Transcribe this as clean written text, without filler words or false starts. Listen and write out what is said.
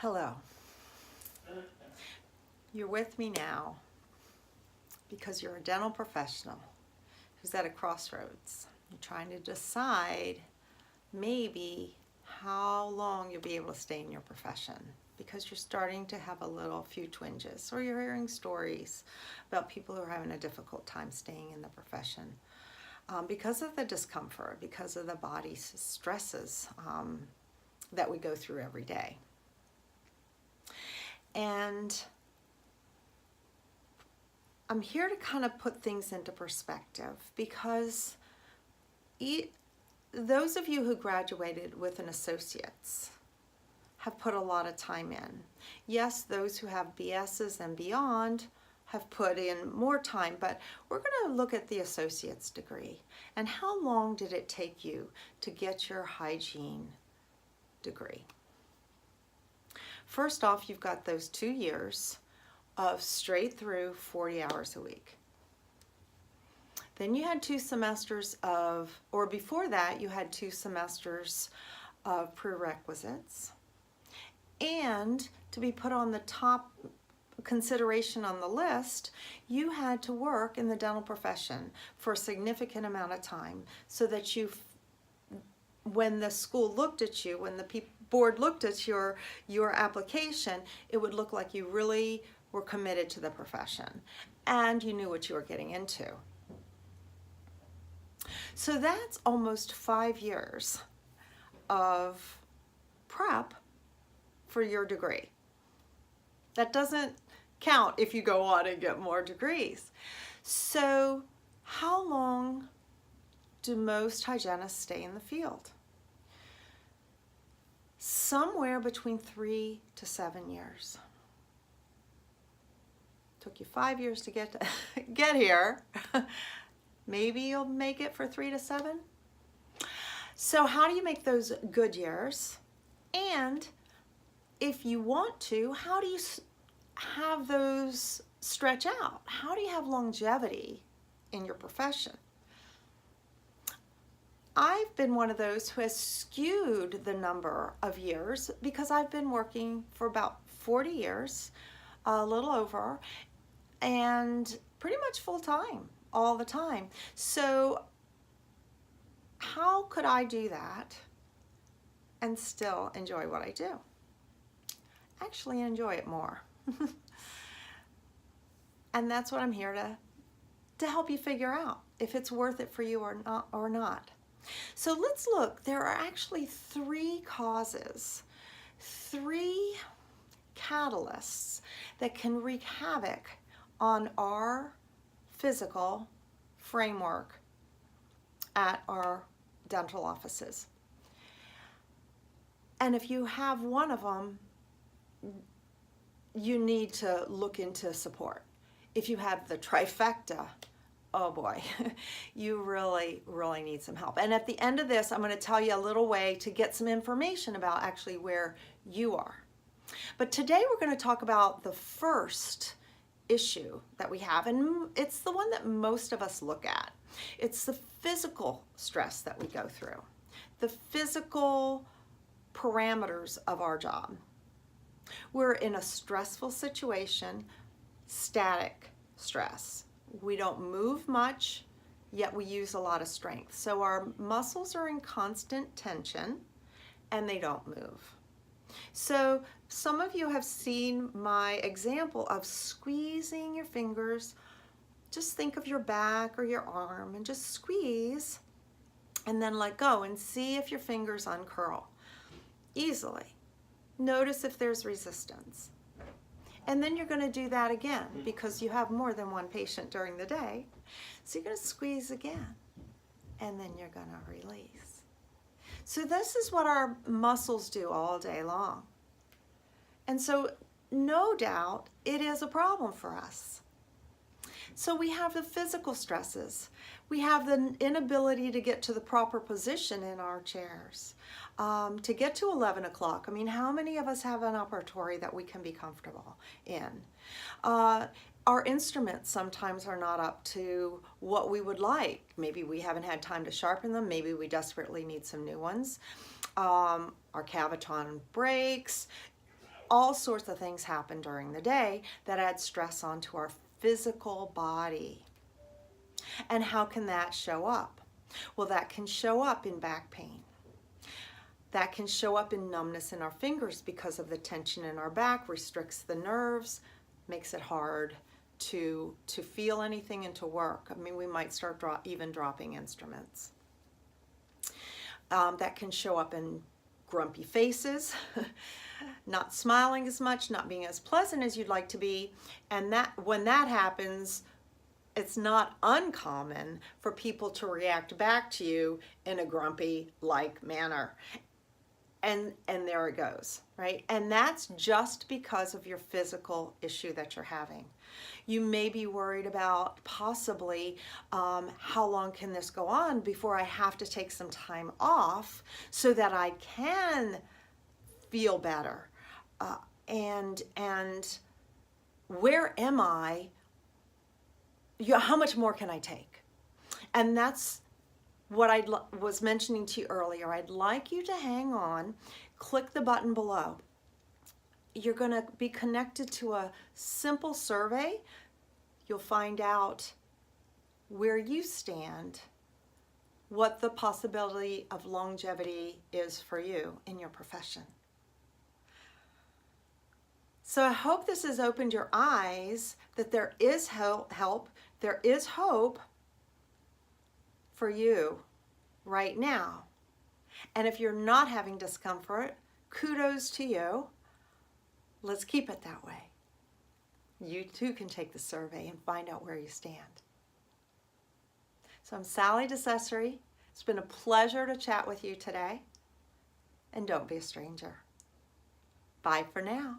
Hello. You're with me now because you're a dental professional who's at a crossroads. You're trying to decide maybe how long you'll be able to stay in your profession because you're starting to have a few twinges, or you're hearing stories about people who are having a difficult time staying in the profession because of the discomfort, because of the body stresses that we go through every day. And I'm here to kind of put things into perspective because those of you who graduated with an associate's have put a lot of time in. Yes, those who have BS's and beyond have put in more time, but we're going to look at the associate's degree and how long did it take you to get your hygiene degree. First off, you've got those 2 years of straight through 40 hours a week. Then you had 2 semesters or before that, you had 2 semesters of prerequisites. And to be put on the top consideration on the list, you had to work in the dental profession for a significant amount of time so that when the school looked at you, when the board looked at your application, it would look like you really were committed to the profession and you knew what you were getting into. So that's almost 5 years of prep for your degree. That doesn't count if you go on and get more degrees. So how long do most hygienists stay in the field? Somewhere between 3 to 7 years. Took you 5 years to get here. Maybe you'll make it for 3 to 7. So how do you make those good years? And if you want to, how do you have those stretch out? How do you have longevity in your profession? I've been one of those who has skewed the number of years because I've been working for about 40 years, a little over, and pretty much full time, all the time. So how could I do that and still enjoy what I do? Actually enjoy it more. And that's what I'm here to help you figure out if it's worth it for you or not. So let's look. There are actually 3 causes, 3 catalysts that can wreak havoc on our physical framework at our dental offices. And if you have one of them, you need to look into support. If you have the trifecta, oh boy, you really, really need some help. And at the end of this, I'm going to tell you a little way to get some information about actually where you are. But today we're going to talk about the first issue that we have, and it's the one that most of us look at. It's the physical stress that we go through, the physical parameters of our job. We're in a stressful situation, static stress. We don't move much, yet we use a lot of strength. So our muscles are in constant tension and they don't move. So some of you have seen my example of squeezing your fingers. Just think of your back or your arm and just squeeze and then let go and see if your fingers uncurl easily. Notice if there's resistance. And then you're going to do that again because you have more than one patient during the day. So you're going to squeeze again and then you're going to release. So this is what our muscles do all day long. And so no doubt it is a problem for us. So we have the physical stresses. We have the inability to get to the proper position in our chairs, to get to 11 o'clock. I mean, how many of us have an operatory that we can be comfortable in? Our instruments sometimes are not up to what we would like. Maybe we haven't had time to sharpen them. Maybe we desperately need some new ones. Our Cavitron breaks. all sorts of things happen during the day that add stress onto our physical body. And how can that show up? Well, that can show up in back pain. That can show up in numbness in our fingers because of the tension in our back, restricts the nerves, makes it hard to feel anything and to work. I mean, we might start even dropping instruments. That can show up in grumpy faces, not smiling as much, not being as pleasant as you'd like to be. And that when that happens, it's not uncommon for people to react back to you in a grumpy-like manner. And there it goes, right? And that's just because of your physical issue that you're having. You may be worried about possibly how long can this go on before I have to take some time off so that I can feel better. And where am I? How much more can I take? And that's what I was mentioning to you earlier. I'd like you to hang on, click the button below. You're going to be connected to a simple survey. You'll find out where you stand, what the possibility of longevity is for you in your profession. So I hope this has opened your eyes that there is help, there is hope for you right now. And if you're not having discomfort, kudos to you. Let's keep it that way. You too can take the survey and find out where you stand. So I'm Sally DeCesare. It's been a pleasure to chat with you today. And don't be a stranger. Bye for now.